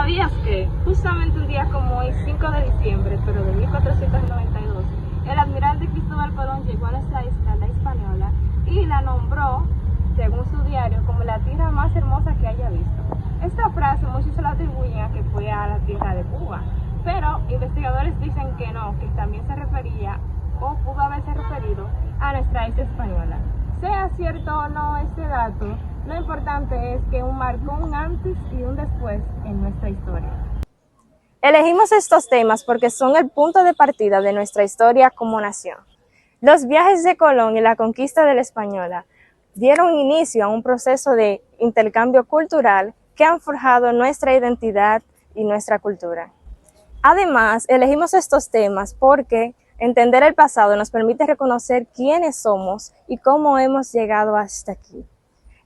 ¿Sabías que justamente un día como hoy, 5 de diciembre, pero de 1492, el almirante Cristóbal Colón llegó a esta isla, la Hispaniola, y la nombró, según su diario, como la tierra más hermosa que haya visto? Esta frase muchos se la atribuyen a que fue a la tierra de Cuba, pero investigadores dicen que no, que también se refería o pudo haberse referido a nuestra isla española. Sea cierto o no este dato, lo importante es que marcó un antes y un después en nuestra historia. Elegimos estos temas porque son el punto de partida de nuestra historia como nación. Los viajes de Colón y la conquista de la Española dieron inicio a un proceso de intercambio cultural que han forjado nuestra identidad y nuestra cultura. Además, elegimos estos temas porque entender el pasado nos permite reconocer quiénes somos y cómo hemos llegado hasta aquí.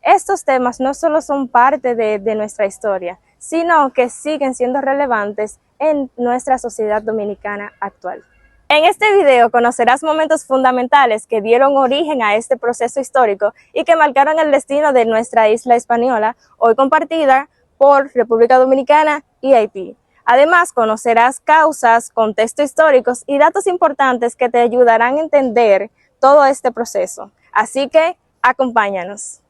Estos temas no solo son parte de nuestra historia, sino que siguen siendo relevantes en nuestra sociedad dominicana actual. En este video conocerás momentos fundamentales que dieron origen a este proceso histórico y que marcaron el destino de nuestra isla española, hoy compartida por República Dominicana y Haití. Además, conocerás causas, contextos históricos y datos importantes que te ayudarán a entender todo este proceso. Así que, acompáñanos.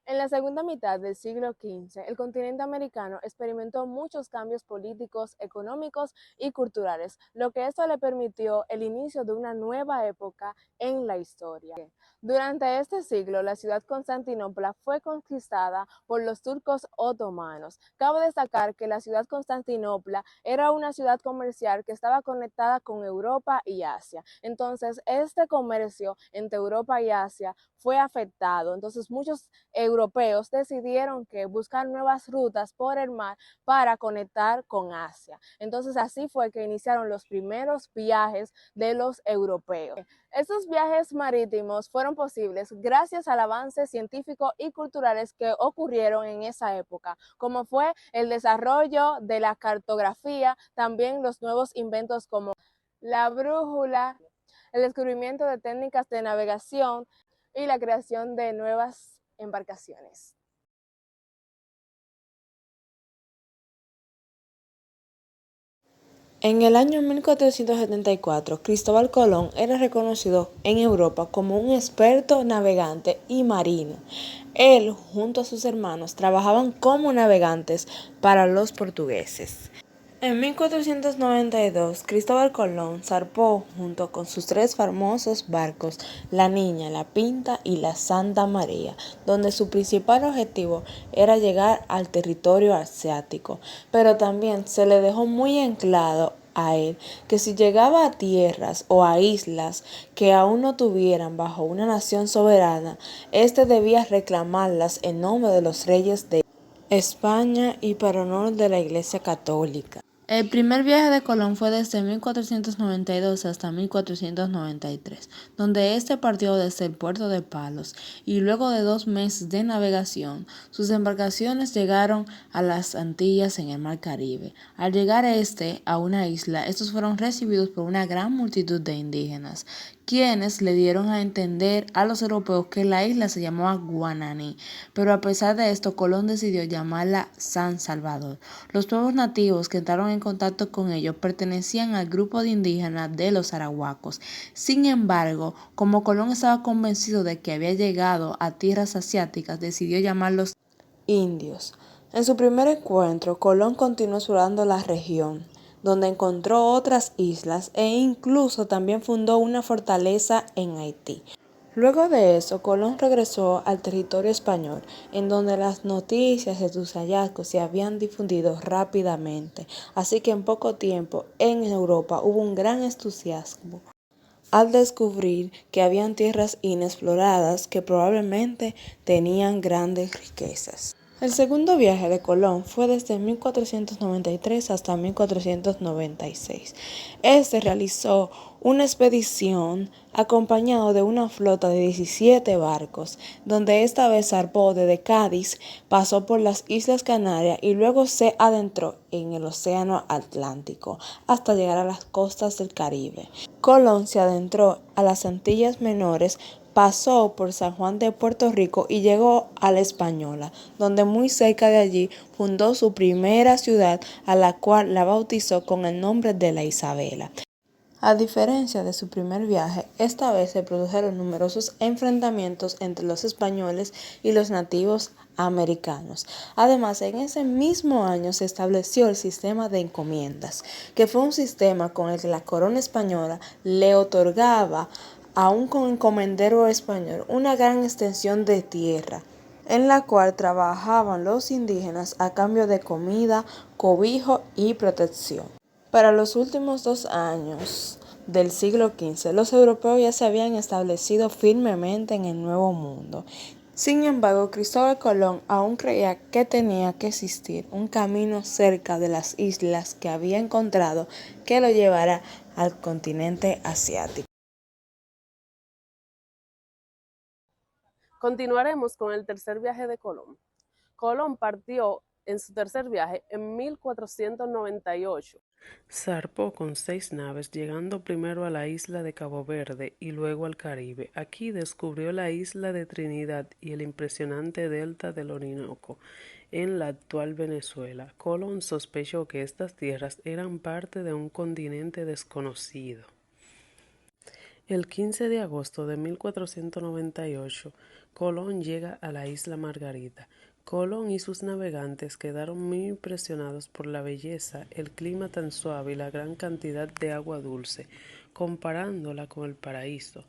En la segunda mitad del siglo XV, el continente americano experimentó muchos cambios políticos, económicos y culturales, lo que esto le permitió el inicio de una nueva época en la historia. Durante este siglo, la ciudad Constantinopla fue conquistada por los turcos otomanos. Cabe destacar que la ciudad Constantinopla era una ciudad comercial que estaba conectada con Europa y Asia. Entonces, este comercio entre Europa y Asia fue afectado. Entonces, muchos europeos decidieron que buscar nuevas rutas por el mar para conectar con Asia. Entonces, así fue que iniciaron los primeros viajes de los europeos. Estos viajes marítimos fueron posibles gracias al avance científico y culturales que ocurrieron en esa época, como fue el desarrollo de la cartografía, también los nuevos inventos como la brújula, el descubrimiento de técnicas de navegación y la creación de nuevas embarcaciones. En el año 1474, Cristóbal Colón era reconocido en Europa como un experto navegante y marino. Él, junto a sus hermanos, trabajaban como navegantes para los portugueses. En 1492, Cristóbal Colón zarpó junto con sus tres famosos barcos, la Niña, la Pinta y la Santa María, donde su principal objetivo era llegar al territorio asiático, pero también se le dejó muy en claro a él que si llegaba a tierras o a islas que aún no tuvieran bajo una nación soberana, éste debía reclamarlas en nombre de los reyes de España y para honor de la Iglesia Católica. El primer viaje de Colón fue desde 1492 hasta 1493, donde este partió desde el puerto de Palos y luego de 2 meses de navegación, sus embarcaciones llegaron a las Antillas en el Mar Caribe. Al llegar a una isla, estos fueron recibidos por una gran multitud de indígenas, quienes le dieron a entender a los europeos que la isla se llamaba Guananí, pero a pesar de esto, Colón decidió llamarla San Salvador. Los pueblos nativos que entraron en contacto con ellos pertenecían al grupo de indígenas de los arahuacos. Sin embargo, como Colón estaba convencido de que había llegado a tierras asiáticas, decidió llamarlos indios. En su primer encuentro, Colón continuó explorando la región, donde encontró otras islas e incluso también fundó una fortaleza en Haití. Luego de eso, Colón regresó al territorio español, en donde las noticias de sus hallazgos se habían difundido rápidamente, así que en poco tiempo en Europa hubo un gran entusiasmo al descubrir que habían tierras inexploradas que probablemente tenían grandes riquezas. El segundo viaje de Colón fue desde 1493 hasta 1496. Este realizó una expedición acompañado de una flota de 17 barcos, donde esta vez zarpó desde Cádiz, pasó por las Islas Canarias y luego se adentró en el Océano Atlántico hasta llegar a las costas del Caribe. Colón se adentró a las Antillas Menores pasó por San Juan de Puerto Rico y llegó a La Española, donde muy cerca de allí fundó su primera ciudad, a la cual la bautizó con el nombre de La Isabela. A diferencia de su primer viaje, esta vez se produjeron numerosos enfrentamientos entre los españoles y los nativos americanos. Además, en ese mismo año se estableció el sistema de encomiendas, que fue un sistema con el que la corona española le otorgaba a un encomendero español una gran extensión de tierra, en la cual trabajaban los indígenas a cambio de comida, cobijo y protección. Para los últimos 2 años del siglo XV, los europeos ya se habían establecido firmemente en el Nuevo Mundo. Sin embargo, Cristóbal Colón aún creía que tenía que existir un camino cerca de las islas que había encontrado que lo llevara al continente asiático. Continuaremos con el tercer viaje de Colón. Colón partió en su tercer viaje en 1498. Zarpó con 6 naves, llegando primero a la isla de Cabo Verde y luego al Caribe. Aquí descubrió la isla de Trinidad y el impresionante delta del Orinoco, en la actual Venezuela. Colón sospechó que estas tierras eran parte de un continente desconocido. El 15 de agosto de 1498, Colón llega a la isla Margarita. Colón y sus navegantes quedaron muy impresionados por la belleza, el clima tan suave y la gran cantidad de agua dulce, comparándola con el paraíso.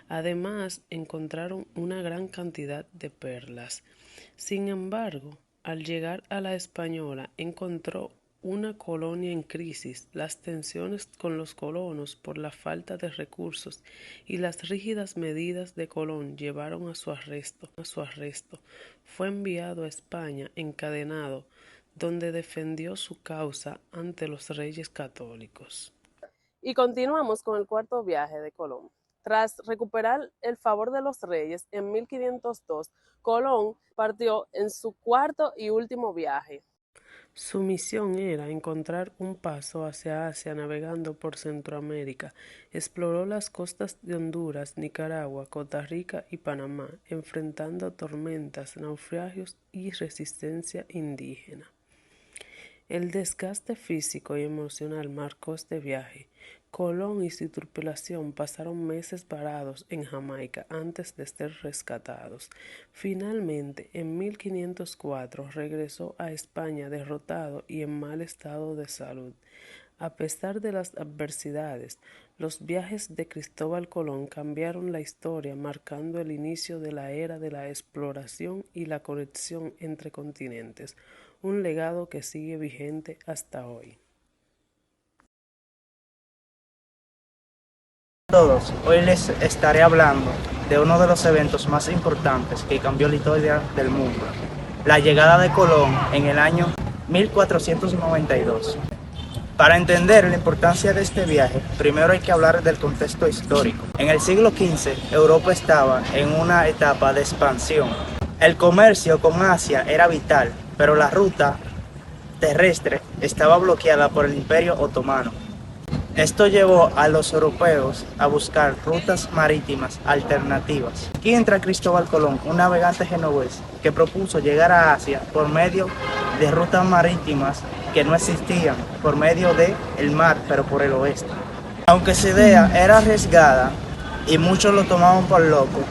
Además, encontraron una gran cantidad de perlas. Sin embargo, al llegar a la Española, encontró una colonia en crisis. Las tensiones con los colonos por la falta de recursos y las rígidas medidas de Colón llevaron a su arresto. Fue enviado a España encadenado, donde defendió su causa ante los reyes católicos. Y continuamos con el cuarto viaje de Colón. Tras recuperar el favor de los reyes en 1502, Colón partió en su cuarto y último viaje. Su misión era encontrar un paso hacia Asia navegando por Centroamérica. Exploró las costas de Honduras, Nicaragua, Costa Rica y Panamá, enfrentando tormentas, naufragios y resistencia indígena. El desgaste físico y emocional marcó este viaje. Colón y su tripulación pasaron meses varados en Jamaica antes de ser rescatados. Finalmente, en 1504, regresó a España derrotado y en mal estado de salud. A pesar de las adversidades, los viajes de Cristóbal Colón cambiaron la historia, marcando el inicio de la era de la exploración y la conexión entre continentes, un legado que sigue vigente hasta hoy. Todos, hoy les estaré hablando de uno de los eventos más importantes que cambió la historia del mundo, la llegada de Colón en el año 1492. Para entender la importancia de este viaje, primero hay que hablar del contexto histórico. En el siglo XV, Europa estaba en una etapa de expansión. El comercio con Asia era vital, pero la ruta terrestre estaba bloqueada por el Imperio Otomano. Esto llevó a los europeos a buscar rutas marítimas alternativas. Aquí entra Cristóbal Colón, un navegante genovés que propuso llegar a Asia por medio de rutas marítimas que no existían, por medio del mar, pero por el oeste. Aunque su idea era arriesgada y muchos lo tomaban por loco,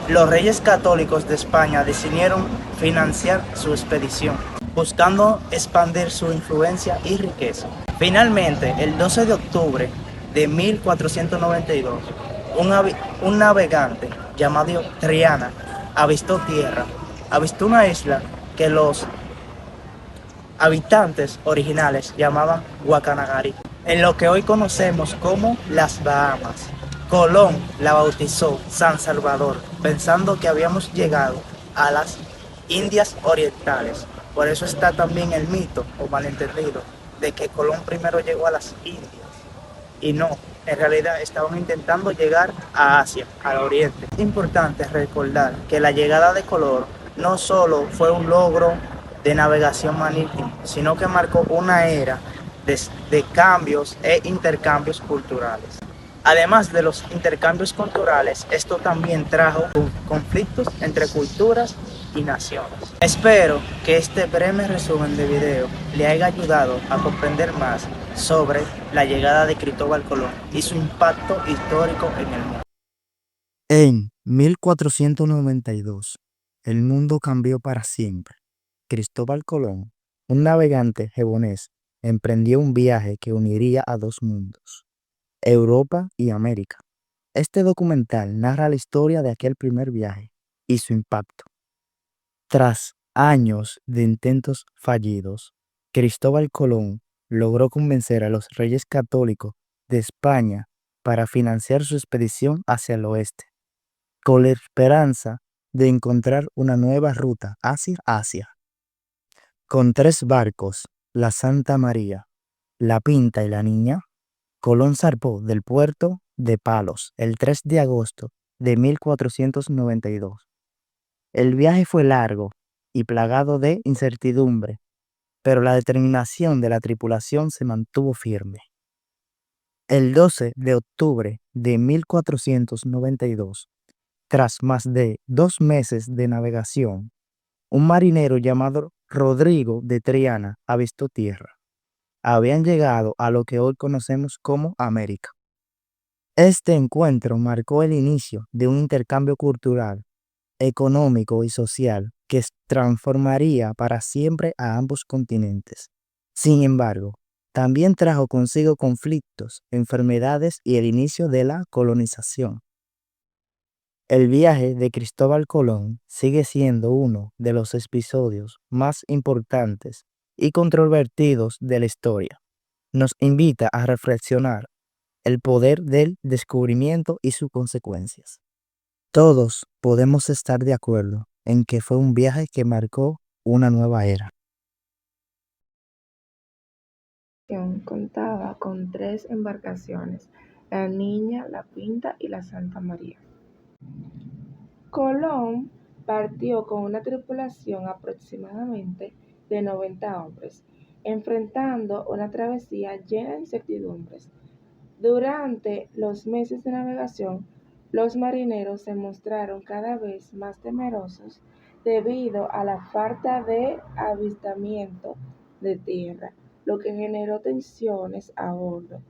los reyes católicos de España decidieron financiar su expedición, buscando expandir su influencia y riqueza. Finalmente, el 12 de octubre de 1492, un navegante llamado Triana avistó una isla que los habitantes originales llamaban Guacanagari, en lo que hoy conocemos como las Bahamas. Colón la bautizó San Salvador, pensando que habíamos llegado a las Indias Orientales. Por eso está también el mito, o malentendido, de que Colón primero llegó a las Indias. Y no, en realidad estaban intentando llegar a Asia, al Oriente. Es importante recordar que la llegada de Colón no solo fue un logro de navegación marítima, sino que marcó una era de cambios e intercambios culturales. Además de los intercambios culturales, esto también trajo conflictos entre culturas y naciones. Espero que este breve resumen de video le haya ayudado a comprender más sobre la llegada de Cristóbal Colón y su impacto histórico en el mundo. En 1492, el mundo cambió para siempre. Cristóbal Colón, un navegante jabonés, emprendió un viaje que uniría a dos mundos, Europa y América. Este documental narra la historia de aquel primer viaje y su impacto. Tras años de intentos fallidos, Cristóbal Colón logró convencer a los reyes católicos de España para financiar su expedición hacia el oeste, con la esperanza de encontrar una nueva ruta hacia Asia. Con 3 barcos, la Santa María, la Pinta y la Niña, Colón zarpó del puerto de Palos el 3 de agosto de 1492. El viaje fue largo y plagado de incertidumbre, pero la determinación de la tripulación se mantuvo firme. El 12 de octubre de 1492, tras más de 2 meses de navegación, un marinero llamado Rodrigo de Triana avistó tierra. Habían llegado a lo que hoy conocemos como América. Este encuentro marcó el inicio de un intercambio cultural, económico y social que transformaría para siempre a ambos continentes. Sin embargo, también trajo consigo conflictos, enfermedades y el inicio de la colonización. El viaje de Cristóbal Colón sigue siendo uno de los episodios más importantes y controvertidos de la historia. Nos invita a reflexionar el poder del descubrimiento y sus consecuencias. Todos podemos estar de acuerdo en que fue un viaje que marcó una nueva era. Contaba con 3 embarcaciones, la Niña, la Pinta y la Santa María. Colón partió con una tripulación aproximadamente de 90 hombres, enfrentando una travesía llena de incertidumbres. Durante los meses de navegación, los marineros se mostraron cada vez más temerosos debido a la falta de avistamiento de tierra, lo que generó tensiones a bordo.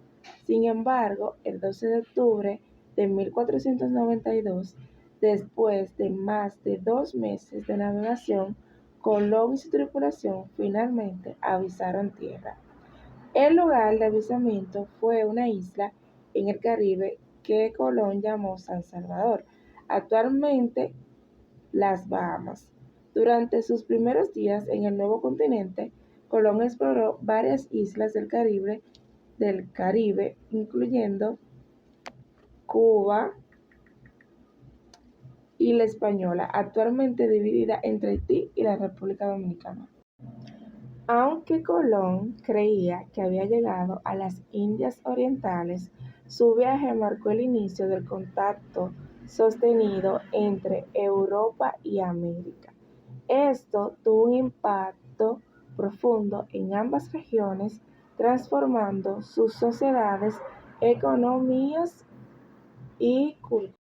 Sin embargo, el 12 de octubre de 1492, después de más de 2 meses de navegación, Colón y su tripulación finalmente avistaron tierra. El lugar de avistamiento fue una isla en el Caribe que Colón llamó San Salvador, actualmente las Bahamas. Durante sus primeros días en el nuevo continente, Colón exploró varias islas del Caribe, incluyendo Cuba y La Española, actualmente dividida entre Haití y la República Dominicana. Aunque Colón creía que había llegado a las Indias Orientales, su viaje marcó el inicio del contacto sostenido entre Europa y América. Esto tuvo un impacto profundo en ambas regiones, transformando sus sociedades, economías y culturas.